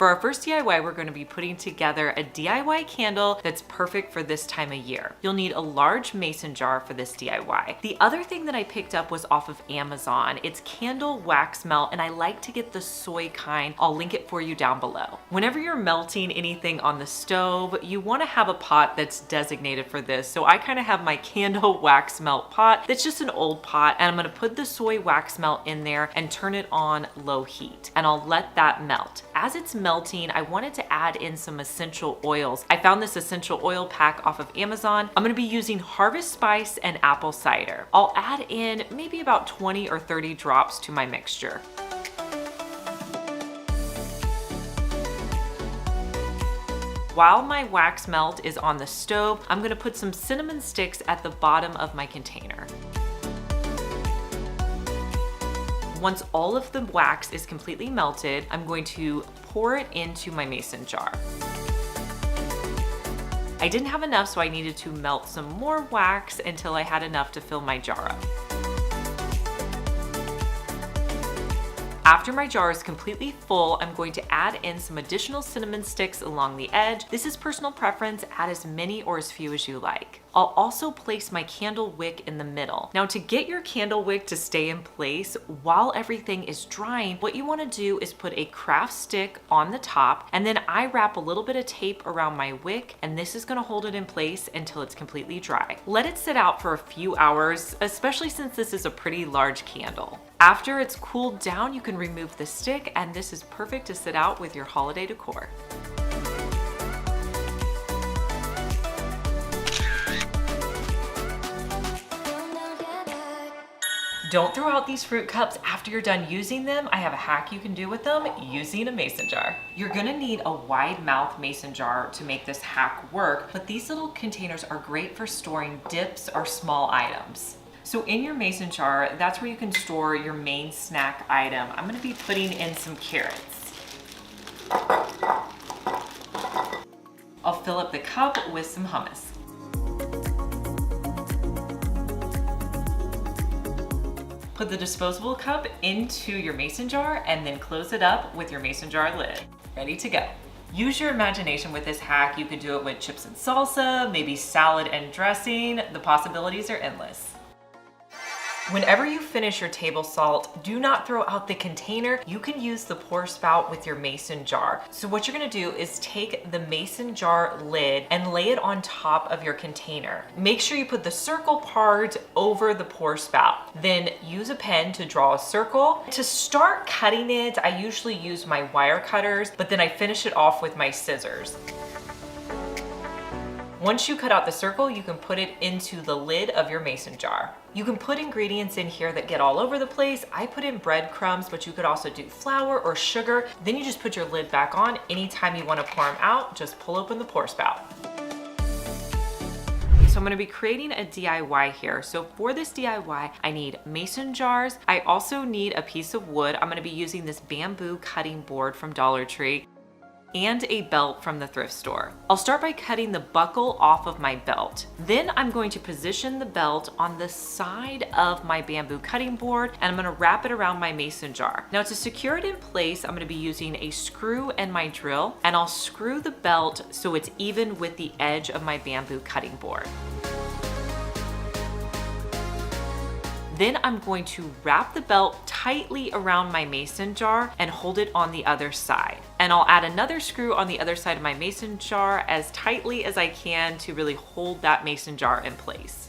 For our first DIY, we're going to be putting together a DIY candle that's perfect for this time of year. You'll need a large mason jar for this DIY. The other thing that I picked up was off of Amazon. It's candle wax melt, and I like to get the soy kind. I'll link it for you down below. Whenever you're melting anything on the stove, you want to have a pot that's designated for this. So I kind of have my candle wax melt pot that's just an old pot, and I'm going to put the soy wax melt in there and turn it on low heat, and I'll let that melt. As it's melting, I wanted to add in some essential oils. I found this essential oil pack off of Amazon. I'm going to be using harvest spice and apple cider. I'll add in maybe about 20 or 30 drops to my mixture. While my wax melt is on the stove, I'm going to put some cinnamon sticks at the bottom of my container. Once all of the wax is completely melted, I'm going to pour it into my mason jar. I didn't have enough, so I needed to melt some more wax until I had enough to fill my jar up. After my jar is completely full, I'm going to add in some additional cinnamon sticks along the edge. This is personal preference, add as many or as few as you like. I'll also place my candle wick in the middle. Now, to get your candle wick to stay in place while everything is drying, what you want to do is put a craft stick on the top, and then I wrap a little bit of tape around my wick, and this is going to hold it in place until it's completely dry. Let it sit out for a few hours, especially since this is a pretty large candle. After it's cooled down, you can remove the stick, and this is perfect to sit out with your holiday decor. Don't throw out these fruit cups after you're done using them. I have a hack you can do with them using a mason jar. You're gonna need a wide mouth mason jar to make this hack work, but these little containers are great for storing dips or small items. So in your mason jar, that's where you can store your main snack item. I'm gonna be putting in some carrots. I'll fill up the cup with some hummus. Put the disposable cup into your mason jar and then close it up with your mason jar lid. Ready to go. Use your imagination with this hack. You could do it with chips and salsa, maybe salad and dressing. The possibilities are endless. Whenever you finish your table salt, do not throw out the container. You can use the pour spout with your mason jar. So what you're gonna do is take the mason jar lid and lay it on top of your container. Make sure you put the circle part over the pour spout. Then use a pen to draw a circle. To start cutting it, I usually use my wire cutters, but then I finish it off with my scissors. Once you cut out the circle, you can put it into the lid of your mason jar. You can put ingredients in here that get all over the place. I put in breadcrumbs, but you could also do flour or sugar. Then you just put your lid back on. Anytime you want to pour them out, just pull open the pour spout. So I'm going to be creating a DIY here. So for this DIY, I need mason jars. I also need a piece of wood. I'm going to be using this bamboo cutting board from Dollar Tree, and a belt from the thrift store. I'll start by cutting the buckle off of my belt. Then I'm going to position the belt on the side of my bamboo cutting board, and I'm gonna wrap it around my mason jar. Now, to secure it in place, I'm gonna be using a screw and my drill, and I'll screw the belt so it's even with the edge of my bamboo cutting board. Then I'm going to wrap the belt tightly around my mason jar and hold it on the other side. And I'll add another screw on the other side of my mason jar as tightly as I can to really hold that mason jar in place.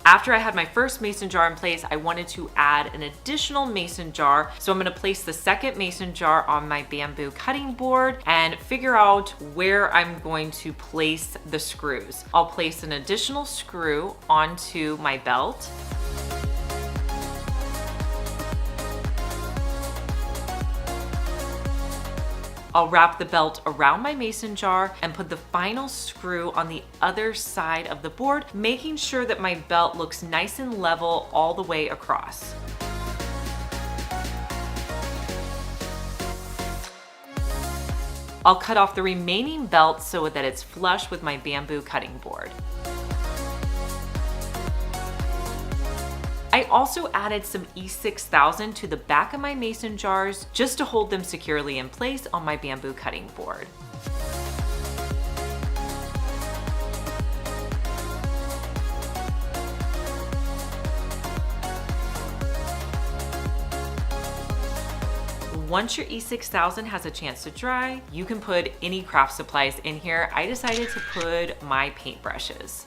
After I had my first mason jar in place, I wanted to add an additional mason jar. So I'm gonna place the second mason jar on my bamboo cutting board and figure out where I'm going to place the screws. I'll place an additional screw onto my belt. I'll wrap the belt around my mason jar and put the final screw on the other side of the board, making sure that my belt looks nice and level all the way across. I'll cut off the remaining belt so that it's flush with my bamboo cutting board. I also added some E6000 to the back of my mason jars just to hold them securely in place on my bamboo cutting board. Once your E6000 has a chance to dry, you can put any craft supplies in here. I decided to put my paintbrushes.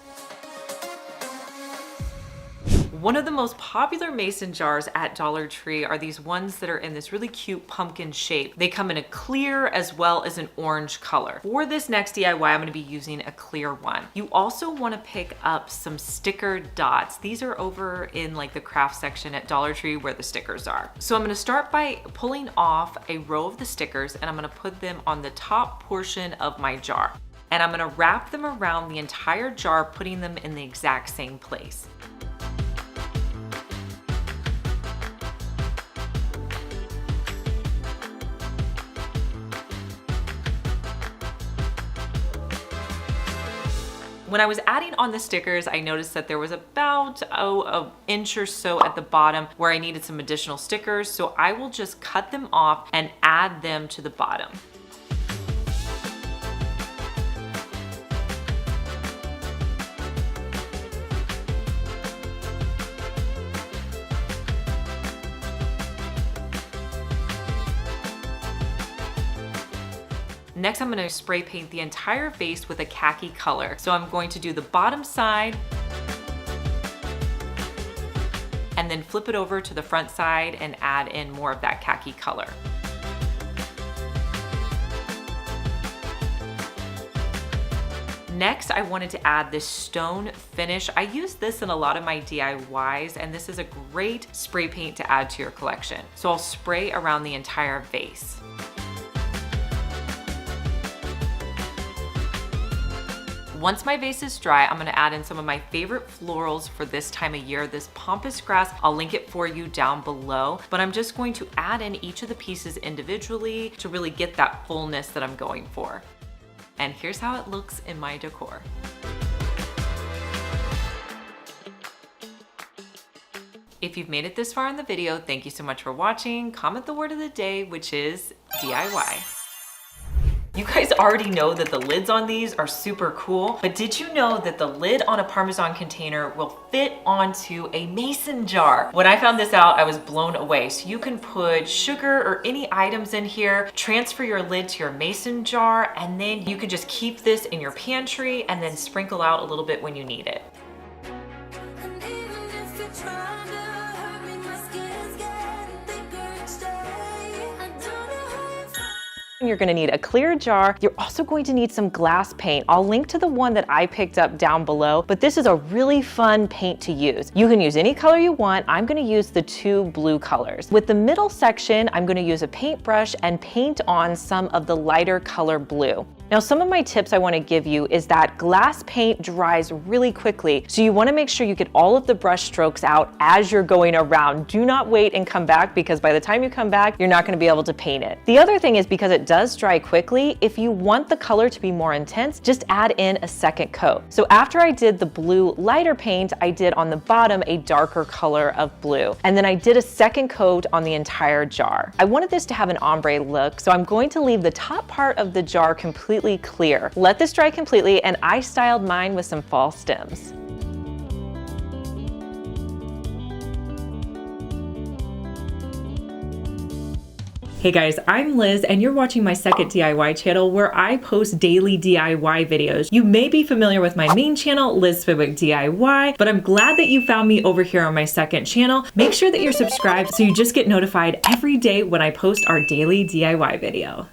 One of the most popular mason jars at Dollar Tree are these ones that are in this really cute pumpkin shape. They come in a clear as well as an orange color. For this next DIY, I'm gonna be using a clear one. You also wanna pick up some sticker dots. These are over in like the craft section at Dollar Tree where the stickers are. So I'm gonna start by pulling off a row of the stickers and I'm gonna put them on the top portion of my jar. And I'm gonna wrap them around the entire jar, putting them in the exact same place. When I was adding on the stickers, I noticed that there was about an inch or so at the bottom where I needed some additional stickers. So I will just cut them off and add them to the bottom. Next, I'm gonna spray paint the entire vase with a khaki color. So I'm going to do the bottom side and then flip it over to the front side and add in more of that khaki color. Next, I wanted to add this stone finish. I use this in a lot of my DIYs, and this is a great spray paint to add to your collection. So I'll spray around the entire vase. Once my vase is dry, I'm gonna add in some of my favorite florals for this time of year, this pampas grass. I'll link it for you down below, but I'm just going to add in each of the pieces individually to really get that fullness that I'm going for. And here's how it looks in my decor. If you've made it this far in the video, thank you so much for watching. Comment the word of the day, which is DIY. You guys already know that the lids on these are super cool, but did you know that the lid on a Parmesan container will fit onto a mason jar? When I found this out, I was blown away. So you can put sugar or any items in here, transfer your lid to your mason jar, and then you can just keep this in your pantry and then sprinkle out a little bit when you need it. You're gonna need a clear jar. You're also going to need some glass paint. I'll link to the one that I picked up down below, but this is a really fun paint to use. You can use any color you want. I'm gonna use the two blue colors. With the middle section, I'm gonna use a paintbrush and paint on some of the lighter color blue. Now, some of my tips I wanna give you is that glass paint dries really quickly, so you wanna make sure you get all of the brush strokes out as you're going around. Do not wait and come back, because by the time you come back, you're not gonna be able to paint it. The other thing is, because it does dry quickly, if you want the color to be more intense, just add in a second coat. So after I did the blue lighter paint, I did on the bottom a darker color of blue. And then I did a second coat on the entire jar. I wanted this to have an ombre look, so I'm going to leave the top part of the jar completely clear. Let this dry completely, and I styled mine with some fall stems. Hey guys, I'm Liz and you're watching my second DIY channel where I post daily DIY videos. You may be familiar with my main channel, Liz Fenwick DIY, but I'm glad that you found me over here on my second channel. Make sure that you're subscribed so you just get notified every day when I post our daily DIY video.